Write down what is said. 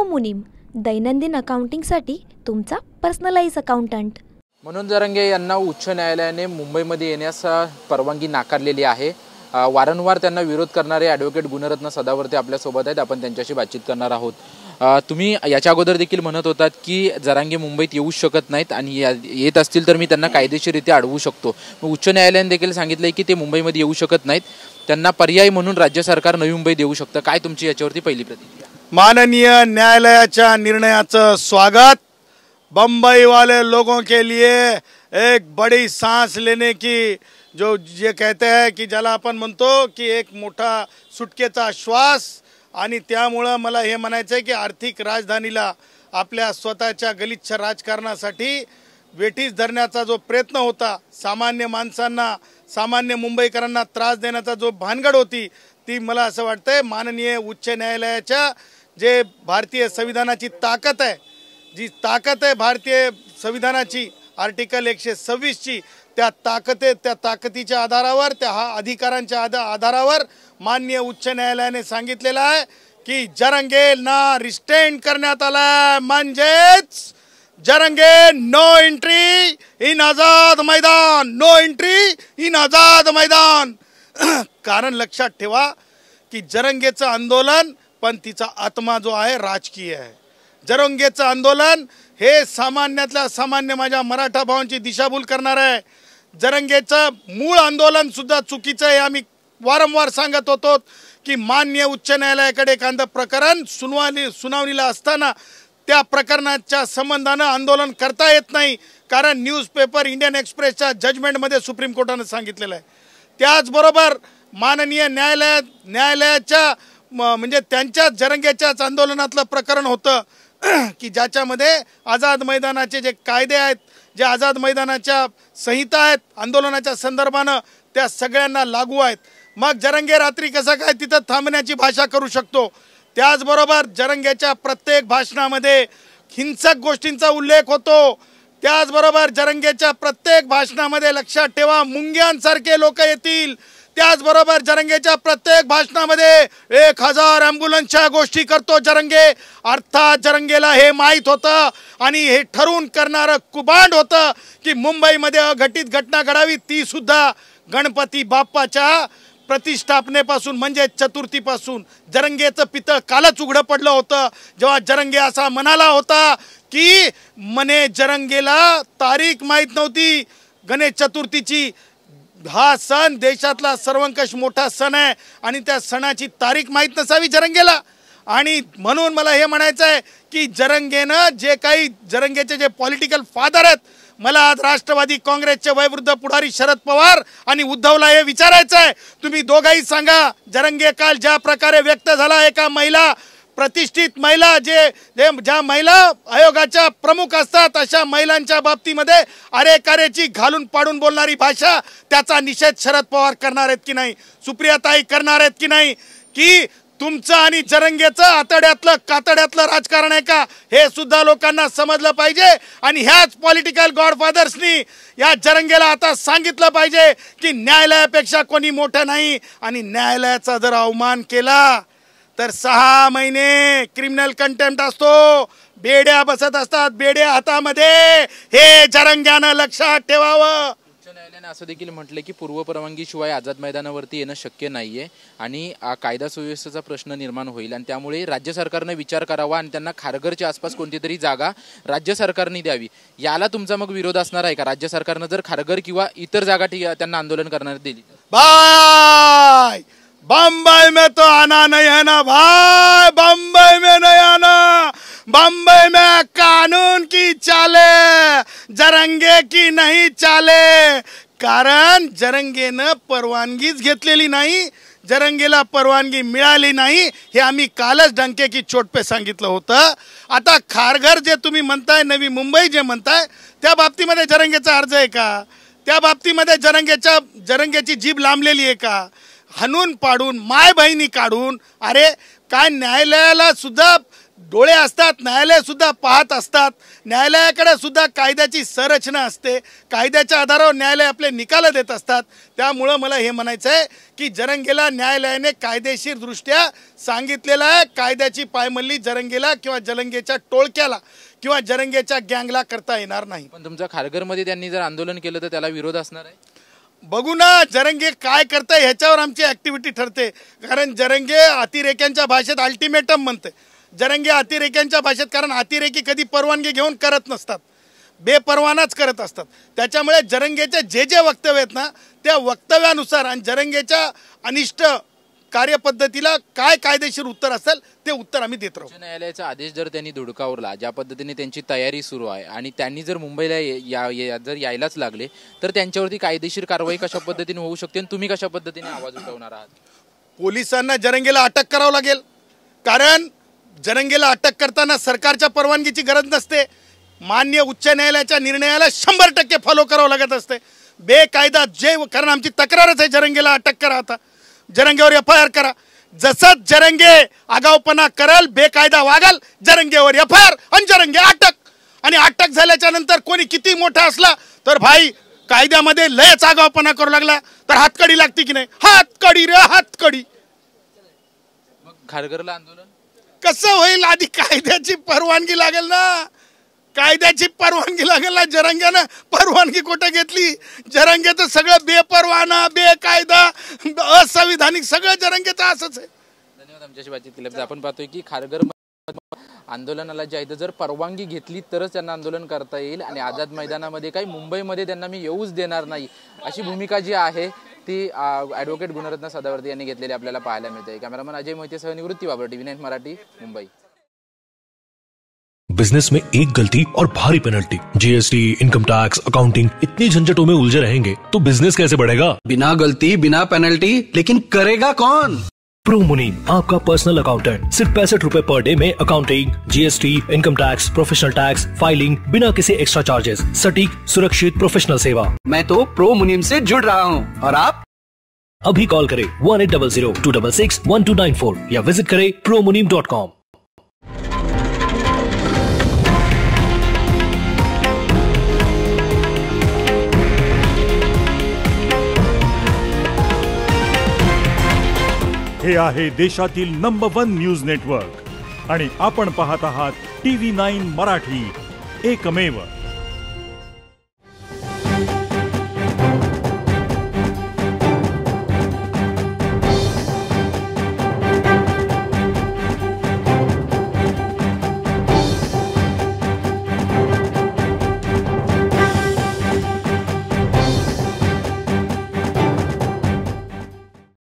मुनीम, दैनंदिन अकाउंटिंगसाठी तुमचा पर्सनलाइज अकाउंटंट। मनोज जरांगे यांना उच्च न्यायालयाने मुंबईमध्ये येण्यास परवानगी नाकारलेली आहे। वारंवार त्यांना विरोध करणारे ॲडव्होकेट गुणरत्न सदावर्ते आपल्यासोबत आहेत। आपण त्यांच्याशी बातचीत करणार आहोत। तुम्ही याच्या अगोदर देखील म्हणत होतात की जरांगे मुंबईत येऊ शकत नाहीत आणि येत असतील तर मी त्यांना कायदेशीररित्या अडवू शकतो। मग उच्च न्यायालयाने देखील सांगितलंय की ते मुंबईमध्ये येऊ शकत नाहीत, त्यांना पर्याय म्हणून राज्य सरकार नवी मुंबई देऊ शकतं। काय तुमची याच्यावरती पहिली प्रतिक्रिया? माननीय न्यायालयाच्या निर्णयाचं स्वागत। बम्बई वाले लोगों के लिए एक बड़ी सांस लेने की जो ये कहते हैं की ज्याला आपण म्हणतो की एक मोठा सुटकेचा श्वास, आणि त्यामुळे मला हे म्हणायचं आहे की आर्थिक राजधानीला आपल्या स्वतःच्या गलिच्छ राजकारणासाठी वेठीस धरण्याचा जो प्रयत्न होता, सामान्य माणसांना, सामान्य मुंबईकरांना त्रास देण्याचा जो भानगड होती, ती मला असं वाटतंय माननीय उच्च न्यायालयाच्या जे भारतीय संविधानाची ताकद आहे, जी ताकद आहे भारतीय संविधानाची आर्टिकल 126 ची, त्या ताकदीच्या आधारावर, त्या अधिकारांच्या आधारावर माननीय उच्च न्यायालयाने सांगितलेलं आहे की जरंगेंना रिस्ट्रेन करण्यात आला, म्हणजेच Jarange no entry in Azad Maidan, no entry in Azad मैदान। कारण लक्षात ठेवा की जरंगेचं आंदोलन पण तिचा आत्मा जो आहे राजकीय आहे। जरंगेचं आंदोलन हे सामान्यातल्या सामान्य माझ्या मराठा भावांची दिशाभूल करणार आहे। जरंगेचं मूळ आंदोलन सुद्धा चुकीचं आहे। आम्ही वारंवार सांगत होतो की मान्य उच्च न्यायालयाकडे एखादं प्रकरण सुनावणीला असताना त्या प्रकरणाच्या संबंधानं आंदोलन करता येत नाही, कारण न्यूजपेपर इंडियन एक्सप्रेसच्या जजमेंटमध्ये सुप्रीम कोर्टानं सांगितलेलं आहे। त्याचबरोबर माननीय न्यायालयाच्या म्हणजे त्यांच्या जरंगेच्याच आंदोलनातलं प्रकरण होतं की ज्याच्यामध्ये आझाद मैदानाचे जे कायदे आहेत, जे आझाद मैदानाच्या संहिता आहेत आंदोलनाच्या संदर्भानं, त्या सगळ्यांना लागू आहेत। मग जरंगे रात्री कसं काय तिथं थांबण्याची भाषा करू शकतो? त्याचबरोबर जरंगेच्या प्रत्येक भाषणामध्ये हिंसक गोष्टींचा उल्लेख होतो। त्याचबरोबर जरंगेच्या प्रत्येक भाषणामध्ये लक्षात ठेवा मुंग्यांसारखे लोक येतील। त्याचबरोबर जरंगेच्या प्रत्येक भाषणामध्ये 1000 ॲम्ब्युलन्सच्या गोष्टी करतो जरंगे। अर्थात जरंगेला हे माहीत होतं आणि हे ठरवून करणारं कुबांड होतं की मुंबईमध्ये अघटित घटना घडावी, ती सुद्धा गणपती बाप्पाच्या प्रतिष्ठापनेपासून म्हणजे चतुर्थीपासून। जरंगेचं पितळ कालच उघडं पडलं होतं जेव्हा जरंगे असा म्हणाला होता की मने जरंगेला तारीख माहीत नव्हती गणेश चतुर्थीची। हा सण देशातला सर्वंकष मोठा सण आहे आणि त्या सणाची तारीख माहीत नसावी जरंगेला। आणि म्हणून मला हे म्हणायचं आहे की जरंगेनं जे काही जरंगेचे जे पॉलिटिकल फादर आहेत, मला आज राष्ट्रवादी काँग्रेसचे वयोवृद्ध पुढारी शरद पवार आणि उद्धवला हे विचारायचं आहे, तुम्ही दोघंही सांगा जरंगे काल ज्या प्रकारे व्यक्त झाला, एका महिला, प्रतिष्ठित महिला, ज्या महिला आयोगाच्या प्रमुख असतात अशा महिलांच्या बाबतीमध्ये अरेकारेची घालून पाडून बोलणारी भाषा, त्याचा निषेध शरद पवार करणार आहेत की नाही, सुप्रियाताई करणार आहेत की नाही, की तुमचं आणि जरंगेचं आतड्यातलं कातड्यातलं राजकारण आहे का, हे सुद्धा लोकांना समजलं पाहिजे। आणि ह्याच पॉलिटिकल गॉडफादर्सनी या जरंगेला आता सांगितलं पाहिजे की न्यायालयापेक्षा कोणी मोठं नाही, आणि न्यायालयाचा जर अवमान केला तर 6 महिने क्रिमिनल कंटेम्प्ट असतो, बेड्या बसत असतात, बेड्या हातामध्ये। हे जरंग्यानं लक्षात ठेवावं। उच्च न्यायालयाने असं देखील म्हटलं की पूर्व परवानगीशिवाय आझाद मैदानावरती येणं शक्य नाहीये आणि कायदा सुव्यवस्थेचा प्रश्न निर्माण होईल, आणि त्यामुळे राज्य सरकारने विचार करावा आणि त्यांना खारघरच्या आसपास कोणती तरी जागा राज्य सरकारने द्यावी। याला तुमचा मग विरोध असणार आहे का? राज्य सरकारनं जर खारघर किंवा इतर जागा त्यांना आंदोलन करणार दिली? बाय बम्बई में तो आना नहीं है ना भाई, बम्बई में नहीं आना। बम्बई में कानून की चाले, जरंगे की नहीं चाले। कारण जरंगेनं परवानगीच घेतलेली नाही, जरंगेला परवानगी मिळाली नाही, हे आम्ही कालच डंके की चोट पे सांगितलं होतं। आता खारघर जे तुम्ही म्हणताय, नवी मुंबई जे म्हणताय, त्या बाबतीमध्ये जरंगेचा अर्ज आहे का? त्या बाबतीमध्ये जरंगेची जीभ लांबलेली आहे का? हाणून पाडून माय बहिणी काढून, अरे काय न्यायालयाला सुद्धा डोळे असतात, न्यायालय सुद्धा पाहत असतात, न्यायालयाकडे सुद्धा कायद्याची संरचना असते, कायद्याच्या आधारावर न्यायालय आपले निकाल देत असतात. त्यामुळं मला हे म्हणायचं आहे की जरंगेला न्यायालयाने कायदेशीरदृष्ट्या सांगितलेलं आहे, कायद्याची पायमल्ली जरंगेला किंवा जरंगेच्या टोळक्याला किंवा जरंगेच्या गँगला करता येणार नाही. पण तुमच्या खारघरमध्ये त्यांनी जर आंदोलन केलं तर त्याला विरोध असणार आहे. बघू ना जरंगे काय करताय ह्याच्यावर आमची ऍक्टिव्हिटी ठरते. कारण जरंगे अतिरेक्यांच्या भाषेत अल्टिमेटम म्हणते. जरंगे अतिरेक्यांच्या भाषेत, कारण अतिरेकी कधी परवानगी घेऊन करत नसतात, बेपरवानाच करत असतात. त्याच्यामुळे जरंगेचे जे जे वक्तव्य आहेत ना त्या वक्तव्यानुसार आणि जरंगेच्या अनिष्ट कार्यपद्धतीला काय कायदेशीर उत्तर असेल ते उत्तर आम्ही देत राहू. उच्च न्यायालयाचा आदेश जर त्यांनी धुडकावला, ज्या पद्धतीने त्यांची तयारी सुरू आहे आणि त्यांनी जर मुंबईला जर यायलाच लागले तर त्यांच्यावरती कायदेशीर कारवाई कशा पद्धतीने होऊ शकते आणि तुम्ही कशा पद्धतीने आवाज उठवणार आहात? पोलिसांना जरंगेला अटक करावं लागेल. कारण जरंगेला अटक करताना सरकारच्या परवानगीची गरज नसते. मान्य उच्च न्यायालयाच्या निर्णयाला 100% फॉलो करावं लागत असते. बेकायदा कारण आमची तक्रारच आहे, जरंगेला अटक करा, आता जरंगेवर FIR करा. जसं जरंगे आगाऊपणा करल, बेकायदा वागल, जरंगेवर FIR आणि जरंगे अटक. आणि अटक झाल्याच्या नंतर कोणी किती मोठा असला तर भाई कायद्यामध्ये लयच आगाऊपणा करू लागला तर हातकडी लागते की नाही? हातकडी रे हातकडी. मग खारघरला आंदोलन कसं होईल? आधी कायद्याची परवानगी लागेल ना, कायद्याची परवानगी लागेल ना. जरंग्यानं परवानगी कुठं घेतली? जरंगेचं सगळं बेपरवाना, बेकायदा, असंविधानिक सगळं जरंगेचं असंच आहे. धन्यवाद आमच्याशी बातचीत केल्याबद्दल. आपण पाहतोय की खारघर आंदोलनाला जे आहे जर परवानगी घेतली तरच त्यांना आंदोलन करता येईल आणि आझाद मैदानामध्ये काही मुंबईमध्ये त्यांना मी येऊच देणार नाही अशी भूमिका जी आहे ती ॲडव्होकेट गुणरत्न सदावर्ते यांनी घेतलेली आपल्याला पाहायला मिळते. कॅमेरामन अजय मोहितेसह निवृत्ती बाबर, TV9 मराठी, मुंबई. बिजनेस में एक गलती और भारी penalty, GST, income tax, accounting, इतनी झंझटों में उलझे रहेंगे तो बिजनेस कैसे बढ़ेगा? बिना गलती बिना पेनल्टी, लेकिन करेगा कौन? प्रो मुनीम, आपका पर्सनल अकाउंटेंट, सिर्फ 65 रुपए पर डे में accounting, GST, income tax, professional tax, filing, बिना किसी एक्स्ट्रा चार्जेस, सटीक, सुरक्षित, प्रोफेशनल सेवा. मैं तो प्रो मुनीम से जुड़ रहा हूँ और आप अभी कॉल करें 1800-266-1294 या विजिट करें promunim.com. हे आहे देशातील नंबर 1 न्यूज नेटवर्क आणि आपण पाहत आहात TV9 मराठी, एकमेव.